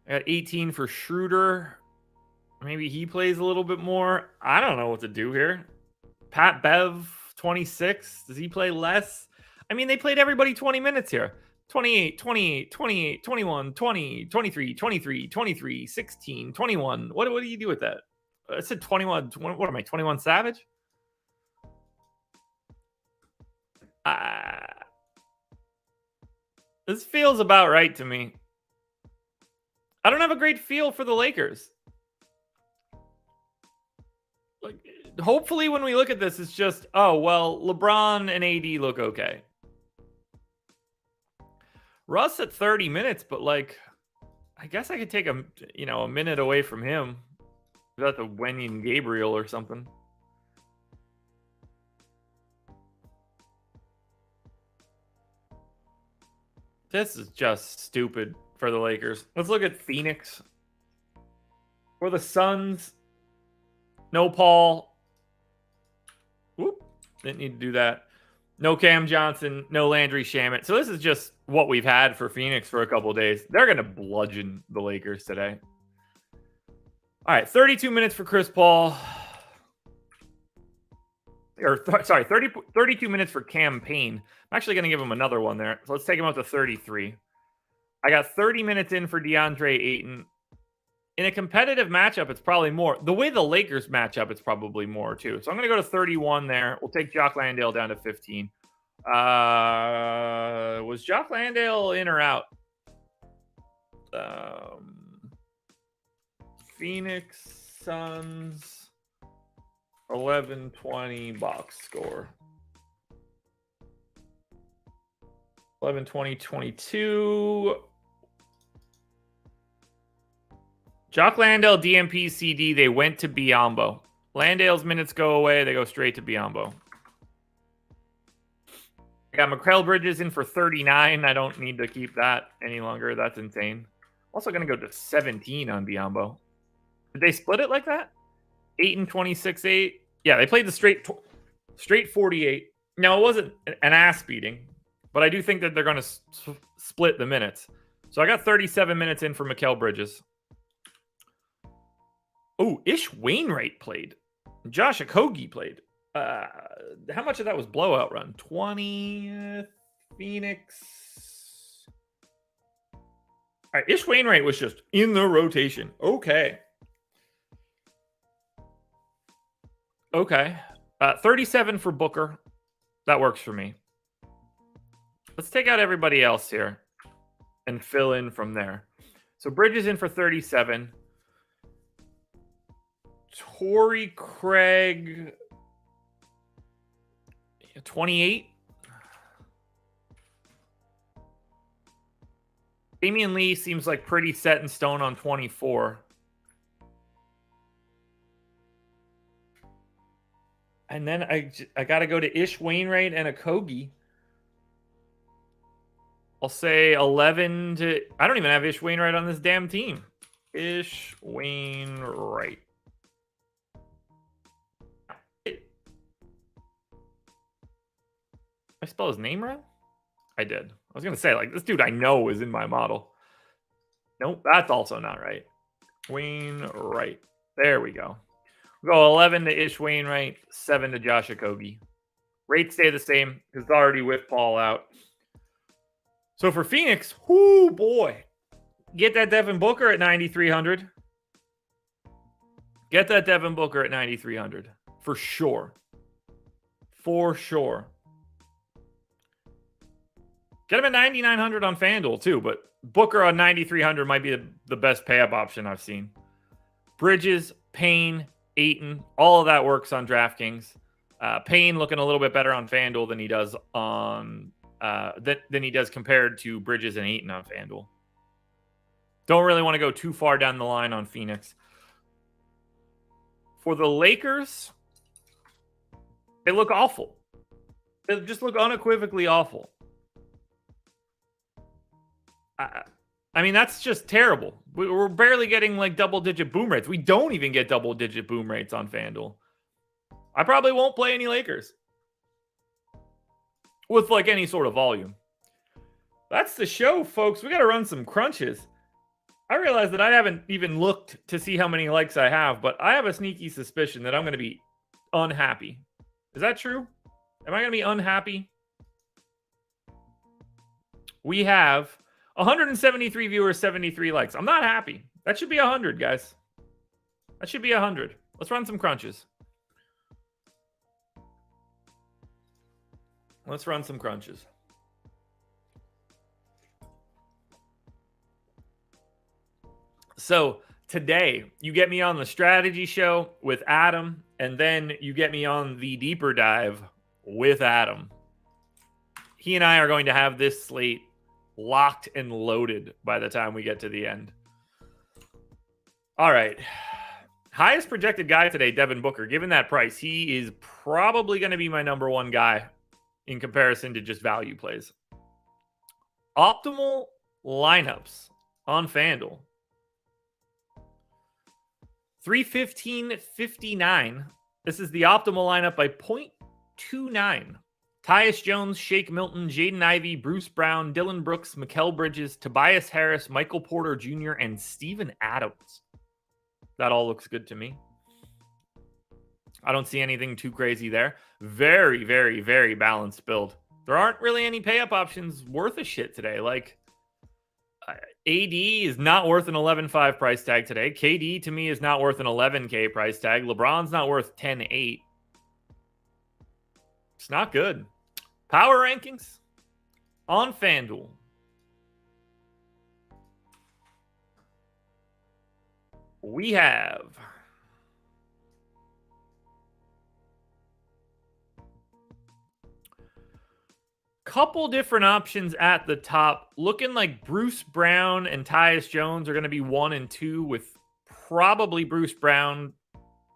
I got 18 for Schroeder. Maybe he plays a little bit more. I don't know what to do here. Pat Bev, 26. Does he play less? I mean, they played everybody 20 minutes here. 28, 28, 28, 21, 20, 23, 23, 23, 16, 21. What do you do with that? I said 21. What am I, 21 Savage? This feels about right to me. I don't have a great feel for the Lakers. Like, hopefully when we look at this, it's just, oh, well, LeBron and AD look okay. Russ at 30 minutes, but like, I guess I could take a minute away from him. That's a Wenyen Gabriel or something. This is just stupid for the Lakers. Let's look at Phoenix. For the Suns, no Paul. Whoop, didn't need to do that. No Cam Johnson, no Landry Shamet. So this is just what we've had for Phoenix for a couple of days. They're going to bludgeon the Lakers today. All right, 32 minutes for Chris Paul. 32 minutes for Cam Payne. I'm actually going to give him another one there. So let's take him up to 33. I got 30 minutes in for DeAndre Ayton. In a competitive matchup, it's probably more. The way the Lakers match up, it's probably more too. So I'm going to go to 31 there. We'll take Jock Landale down to 15. Was Jock Landale in or out? Phoenix Suns 11-20 box score. 11-20-22. Jock Landale, DMP, CD, they went to Biyombo. Landale's minutes go away. They go straight to Biyombo. I got Mikal Bridges in for 39. I don't need to keep that any longer. That's insane. Also going to go to 17 on Biyombo. Did they split it like that? 8 and 26-8. Yeah, they played the straight 48. Now, it wasn't an ass beating, but I do think that they're going to split the minutes. So I got 37 minutes in for Mikal Bridges. Oh, Ish Wainwright played. Josh Okogie played. How much of that was blowout run? 20th Phoenix. All right, Ish Wainwright was just in the rotation. Okay. 37 for Booker. That works for me. Let's take out everybody else here and fill in from there. So Bridges in for 37. Torrey Craig, 28. Damian Lee seems like pretty set in stone on 24. And then I got to go to Ish Wainwright and Okogie. I'll say 11 to... I don't even have Ish Wainwright on this damn team. Ish Wainwright. I spell his name wrong? I did. I was going to say, like, this dude I know is in my model. Nope, that's also not right. Wainwright. There we go. We'll go 11 to Ish Wainwright, 7 to Josh Okogie. Rates stay the same because it's already with Paul out. So for Phoenix, whoo boy. Get that Devin Booker at 9,300. Get that Devin Booker at 9,300. For sure. For sure. Get him at 9,900 on FanDuel too, but Booker on 9,300 might be the best pay-up option I've seen. Bridges, Payne, Ayton, all of that works on DraftKings. Payne looking a little bit better on FanDuel than he does on than he does compared to Bridges and Ayton on FanDuel. Don't really want to go too far down the line on Phoenix. For the Lakers, they look awful. They just look unequivocally awful. I mean, that's just terrible. We're barely getting like double-digit boom rates. We don't even get double-digit boom rates on FanDuel. I probably won't play any Lakers with like any sort of volume. That's the show, folks. We got to run some crunches. I realize that I haven't even looked to see how many likes I have, but I have a sneaky suspicion that I'm going to be unhappy. Is that true? Am I going to be unhappy? We have 173 viewers, 73 likes. I'm not happy. That should be 100, guys. That should be 100. Let's run some crunches. Let's run some crunches. So today, you get me on the strategy show with Adam, and then you get me on the deeper dive with Adam. He and I are going to have this slate locked and loaded by the time we get to the end. All right. Highest projected guy today, Devin Booker. Given that price, he is probably going to be my number one guy in comparison to just value plays. Optimal lineups on FanDuel. 315.59. This is the optimal lineup by 0.29. Tyus Jones, Shake Milton, Jaden Ivey, Bruce Brown, Dylan Brooks, Mikal Bridges, Tobias Harris, Michael Porter Jr., and Steven Adams. That all looks good to me. I don't see anything too crazy there. Very, very, very balanced build. There aren't really any pay-up options worth a shit today. Like, AD is not worth an 11.5 price tag today. KD, to me, is not worth an 11K price tag. LeBron's not worth 10.8. It's not good. Power rankings on FanDuel. We have couple different options at the top. Looking like Bruce Brown and Tyus Jones are going to be 1 and 2, with probably Bruce Brown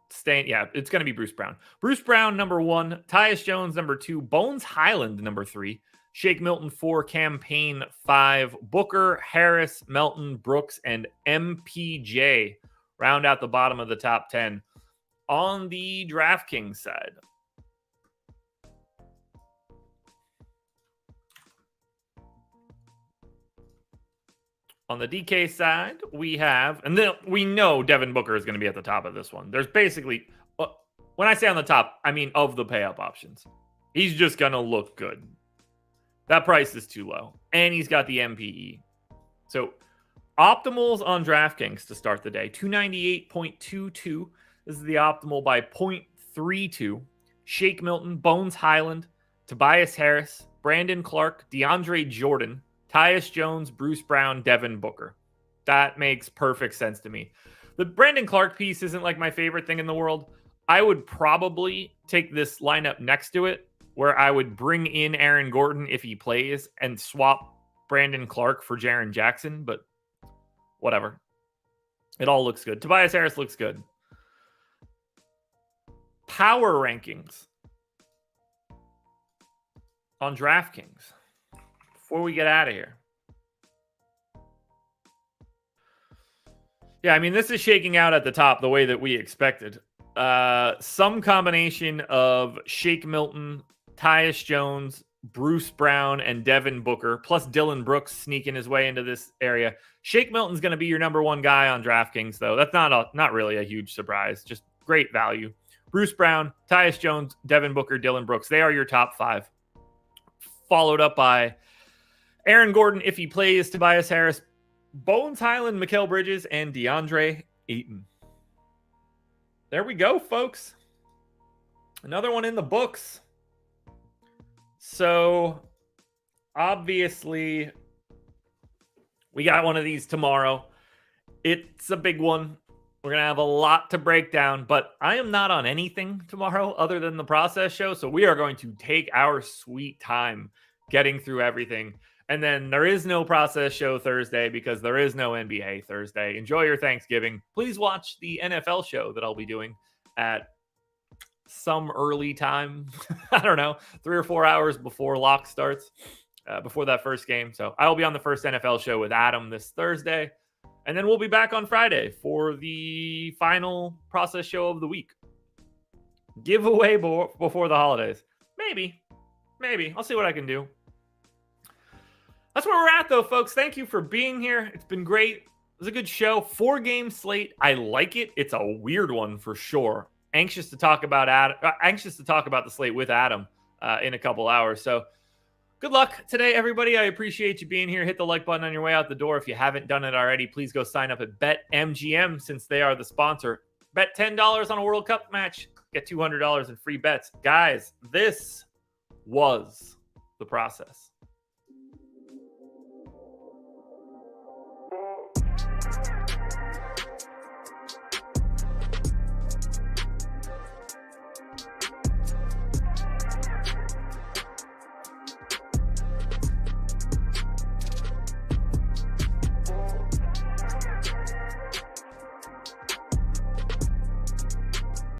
staying. Yeah, it's going to be Bruce Brown. Bruce Brown, number 1. Tyus Jones, number 2. Bones Highland, number 3. Shake Milton, 4. Cam Payne, 5. Booker, Harris, Melton, Brooks, and MPJ round out the bottom of the top 10. On the DraftKings side, on the DK side, we have, and then we know Devin Booker is going to be at the top of this one. There's basically, When I say on the top, I mean of the pay-up options. He's just going to look good. That price is too low. And he's got the MPE. So optimals on DraftKings to start the day. 298.22. This is the optimal by 0.32. Shake Milton, Bones Highland, Tobias Harris, Brandon Clark, DeAndre Jordan, Tyus Jones, Bruce Brown, Devin Booker. That makes perfect sense to me. The Brandon Clark piece isn't like my favorite thing in the world. I would probably take this lineup next to it, where I would bring in Aaron Gordon if he plays and swap Brandon Clark for Jaren Jackson, but whatever. It all looks good. Tobias Harris looks good. Power rankings on DraftKings before we get out of here. Yeah, I mean, this is shaking out at the top the way that we expected. Some combination of Shake Milton, Tyus Jones, Bruce Brown, and Devin Booker, plus Dylan Brooks sneaking his way into this area. Shake Milton's going to be your number one guy on DraftKings, though. That's not really a huge surprise. Just great value. Bruce Brown, Tyus Jones, Devin Booker, Dylan Brooks. They are your top five. Followed up by Aaron Gordon, if he plays, Tobias Harris, Bones Highland, Mikal Bridges, and DeAndre Ayton. There we go, folks. Another one in the books. So, obviously, we got one of these tomorrow. It's a big one. We're going to have a lot to break down, but I am not on anything tomorrow other than the process show. So we are going to take our sweet time getting through everything. And then there is no process show Thursday because there is no NBA Thursday. Enjoy your Thanksgiving. Please watch the NFL show that I'll be doing at some early time. I don't know, 3 or 4 hours before lock starts, before that first game. So I will be on the first NFL show with Adam this Thursday. And then we'll be back on Friday for the final process show of the week. Giveaway before the holidays. Maybe. I'll see what I can do. That's where we're at, though, folks. Thank you for being here. It's been great. It was a good show. 4-game slate. I like it. It's a weird one for sure. Anxious to talk about the slate with Adam in a couple hours. So good luck today, everybody. I appreciate you being here. Hit the like button on your way out the door. If you haven't done it already, please go sign up at BetMGM since they are the sponsor. Bet $10 on a World Cup match. Get $200 in free bets. Guys, this was the process.